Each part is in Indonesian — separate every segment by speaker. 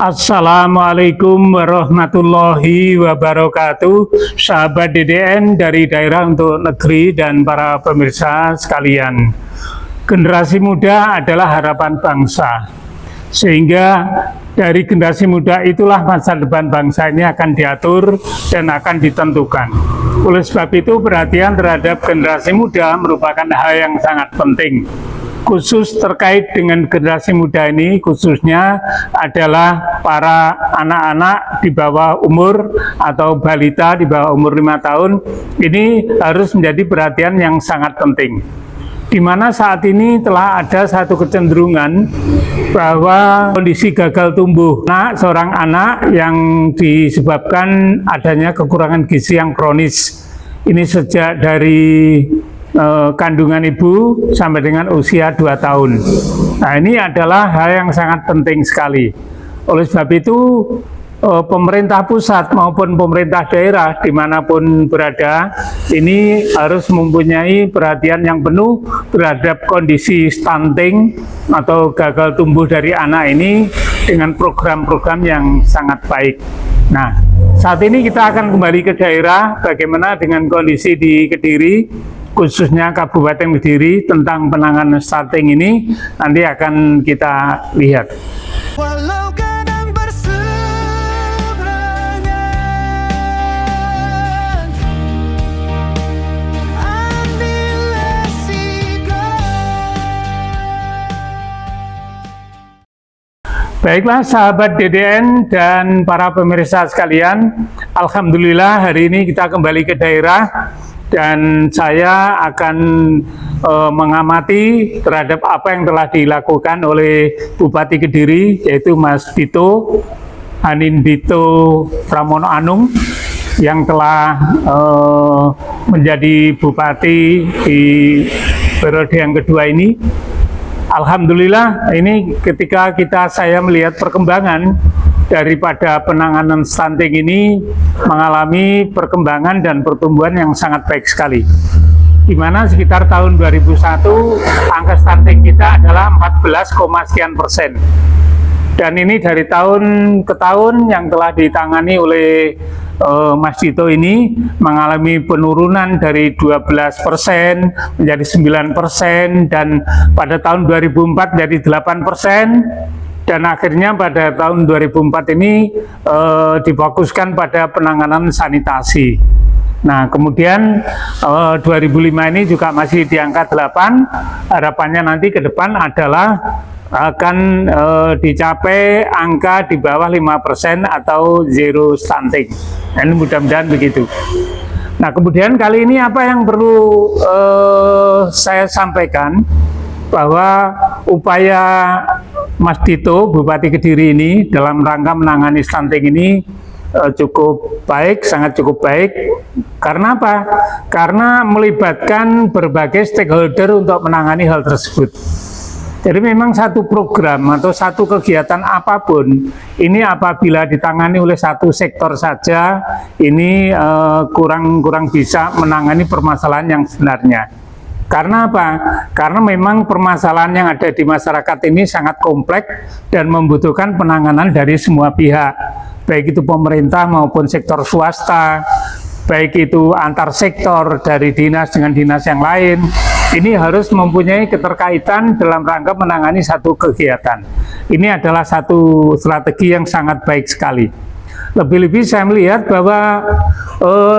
Speaker 1: Assalamualaikum warahmatullahi wabarakatuh. Sahabat DDN dari daerah untuk negeri dan para pemirsa sekalian. Generasi muda adalah harapan bangsa. Sehingga dari generasi muda itulah masa depan bangsa ini akan diatur dan akan ditentukan. Oleh sebab itu perhatian terhadap generasi muda merupakan hal yang sangat penting. Khusus terkait dengan generasi muda ini, khususnya adalah para anak-anak di bawah umur atau balita di bawah umur 5 tahun, ini harus menjadi perhatian yang sangat penting. Di mana saat ini telah ada satu kecenderungan bahwa kondisi gagal tumbuh seorang anak yang disebabkan adanya kekurangan gizi yang kronis. Ini sejak dari kandungan ibu sampai dengan usia 2 tahun. Nah, ini adalah hal yang sangat penting sekali. Oleh sebab itu pemerintah pusat maupun pemerintah daerah dimanapun berada ini harus mempunyai perhatian yang penuh terhadap kondisi stunting atau gagal tumbuh dari anak ini dengan program-program yang sangat baik. Nah, saat ini kita akan kembali ke daerah bagaimana dengan kondisi di Kediri, khususnya Kabupaten Kediri tentang penanganan stunting ini nanti akan kita lihat.
Speaker 2: Walau kadang berseberangan, ambil resiko.
Speaker 1: Baiklah sahabat DDN dan para pemirsa sekalian, alhamdulillah hari ini kita kembali ke daerah dan saya akan mengamati terhadap apa yang telah dilakukan oleh Bupati Kediri, yaitu Mas Dito Anindito Pramono Anung yang telah menjadi Bupati di periode yang kedua ini. Alhamdulillah ini ketika saya melihat perkembangan daripada penanganan stunting ini mengalami perkembangan dan pertumbuhan yang sangat baik sekali. Di mana sekitar tahun 2001 angka stunting kita adalah 14,sekian%. Dan ini dari tahun ke tahun yang telah ditangani oleh Mas Dito ini mengalami penurunan dari 12% menjadi 9% dan pada tahun 2004 jadi 8%. Dan akhirnya pada tahun 2004 ini difokuskan pada penanganan sanitasi. Nah, kemudian 2005 ini juga masih di angka 8. Harapannya nanti ke depan adalah akan dicapai angka di bawah 5% atau zero stunting. Dan mudah-mudahan begitu. Nah, kemudian kali ini apa yang perlu saya sampaikan, bahwa upaya Mas Dito, Bupati Kediri ini dalam rangka menangani stunting ini cukup baik, sangat cukup baik. Karena apa? Karena melibatkan berbagai stakeholder untuk menangani hal tersebut. Jadi memang satu program atau satu kegiatan apapun, ini apabila ditangani oleh satu sektor saja, ini kurang bisa menangani permasalahan yang sebenarnya. Karena apa? Karena memang permasalahan yang ada di masyarakat ini sangat kompleks dan membutuhkan penanganan dari semua pihak, baik itu pemerintah maupun sektor swasta, baik itu antar sektor dari dinas dengan dinas yang lain. Ini harus mempunyai keterkaitan dalam rangka menangani satu kegiatan. Ini adalah satu strategi yang sangat baik sekali. Lebih-lebih saya melihat bahwa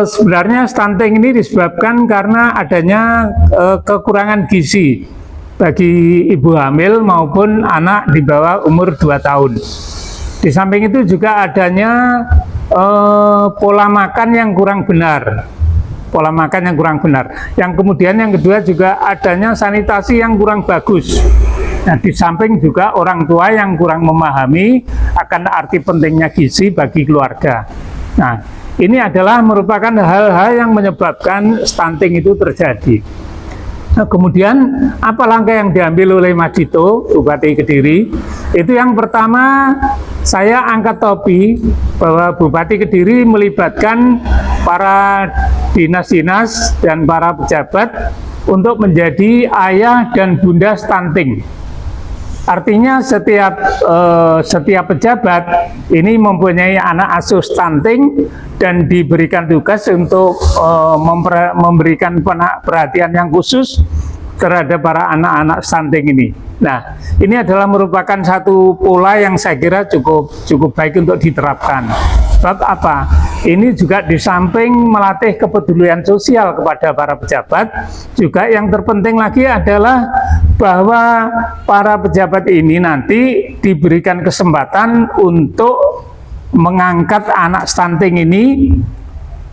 Speaker 1: sebenarnya stunting ini disebabkan karena adanya kekurangan gizi bagi ibu hamil maupun anak di bawah umur 2 tahun. Di samping itu juga adanya pola makan yang kurang benar. Yang kemudian yang kedua juga adanya sanitasi yang kurang bagus. Nah, di samping juga orang tua yang kurang memahami akan arti pentingnya gizi bagi keluarga. Nah, ini adalah merupakan hal-hal yang menyebabkan stunting itu terjadi. Nah, kemudian apa langkah yang diambil oleh Mas Dito, Bupati Kediri? Itu yang pertama, saya angkat topi bahwa Bupati Kediri melibatkan para dinas-dinas dan para pejabat untuk menjadi ayah dan bunda stunting. Artinya setiap pejabat ini mempunyai anak asuh stunting dan diberikan tugas untuk memberikan perhatian yang khusus terhadap para anak-anak stunting ini. Nah, ini adalah merupakan satu pola yang saya kira cukup baik untuk diterapkan. Sebab apa? Ini juga di samping melatih kepedulian sosial kepada para pejabat, juga yang terpenting lagi adalah bahwa para pejabat ini nanti diberikan kesempatan untuk mengangkat anak stunting ini,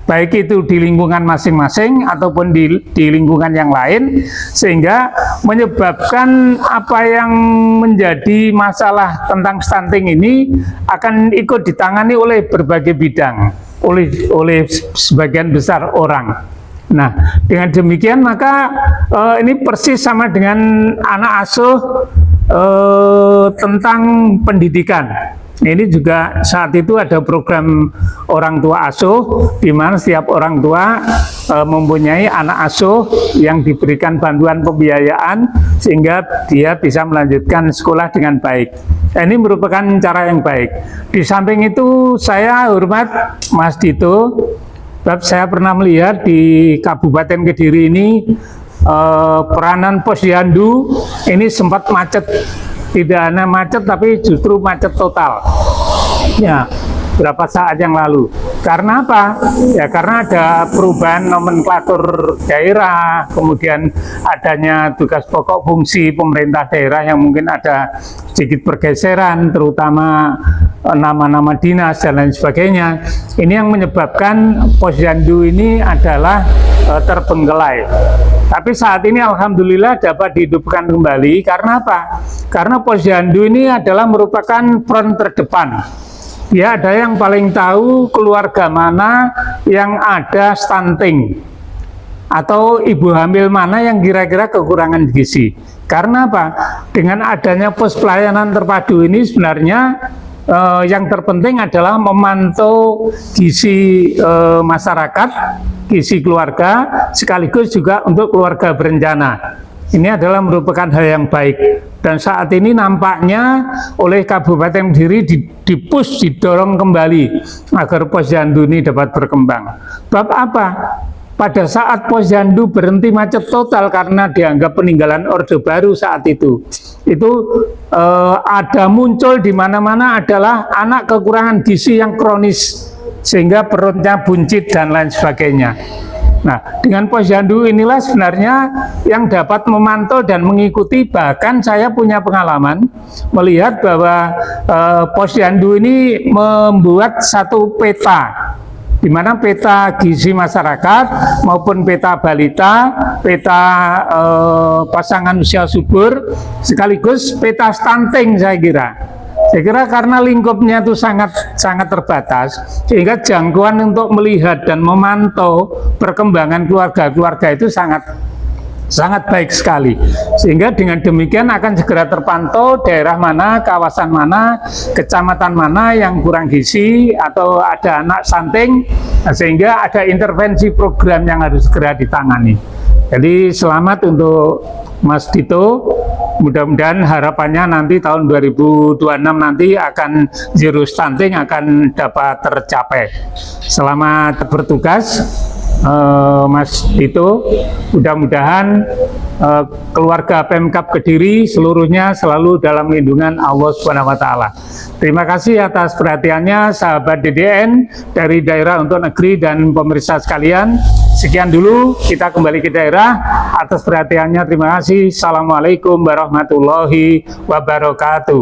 Speaker 1: baik itu di lingkungan masing-masing ataupun di lingkungan yang lain, sehingga menyebabkan apa yang menjadi masalah tentang stunting ini akan ikut ditangani oleh berbagai bidang, oleh sebagian besar orang. Nah, dengan demikian maka ini persis sama dengan anak asuh tentang pendidikan. Ini juga saat itu ada program orang tua asuh, di mana setiap orang tua mempunyai anak asuh yang diberikan bantuan pembiayaan sehingga dia bisa melanjutkan sekolah dengan baik. Nah, ini merupakan cara yang baik. Di samping itu saya hormat Mas Dito, sebab saya pernah melihat di Kabupaten Kediri ini peranan Posyandu ini sempat macet. Tidak hanya macet tapi justru macet total ya berapa saat yang lalu. Karena apa? Ya karena ada perubahan nomenklatur daerah, kemudian adanya tugas pokok fungsi pemerintah daerah yang mungkin ada sedikit pergeseran, terutama nama-nama dinas dan lain sebagainya. Ini yang menyebabkan Posyandu ini adalah terbengkelai. Tapi saat ini alhamdulillah dapat dihidupkan kembali. Karena apa? Karena Posyandu ini adalah merupakan front terdepan. Ya, ada yang paling tahu keluarga mana yang ada stunting atau ibu hamil mana yang kira-kira kekurangan gizi. Karena apa? Dengan adanya pos pelayanan terpadu ini sebenarnya yang terpenting adalah memantau gizi masyarakat, gizi keluarga, sekaligus juga untuk keluarga berencana. Ini adalah merupakan hal yang baik. Dan saat ini nampaknya oleh Kabupaten Kediri didorong kembali agar Posyandu ini dapat berkembang. Sebab apa? Pada saat Posyandu berhenti macet total karena dianggap peninggalan Orde Baru saat itu ada muncul di mana-mana adalah anak kekurangan gizi yang kronis sehingga perutnya buncit dan lain sebagainya. Nah, dengan Posyandu inilah sebenarnya yang dapat memantau dan mengikuti. Bahkan saya punya pengalaman melihat bahwa Posyandu ini membuat satu peta, di mana peta gizi masyarakat maupun peta balita, peta pasangan usia subur, sekaligus peta stunting saya kira. Saya kira karena lingkupnya itu sangat terbatas, sehingga jangkauan untuk melihat dan memantau perkembangan keluarga-keluarga itu sangat baik sekali. Sehingga dengan demikian akan segera terpantau daerah mana, kawasan mana, kecamatan mana yang kurang gizi atau ada anak stunting, sehingga ada intervensi program yang harus segera ditangani. Jadi selamat untuk Mas Dito. Mudah-mudahan harapannya nanti tahun 2026 nanti akan zero stunting akan dapat tercapai. Selamat bertugas Mas Dito. Mudah-mudahan keluarga Pemkab Kediri seluruhnya selalu dalam lindungan Allah Subhanahu wa taala. Terima kasih atas perhatiannya sahabat DDN dari Daerah untuk Negeri dan pemirsa sekalian. Sekian dulu, kita kembali ke daerah. Atas perhatiannya terima kasih. Assalamualaikum warahmatullahi wabarakatuh.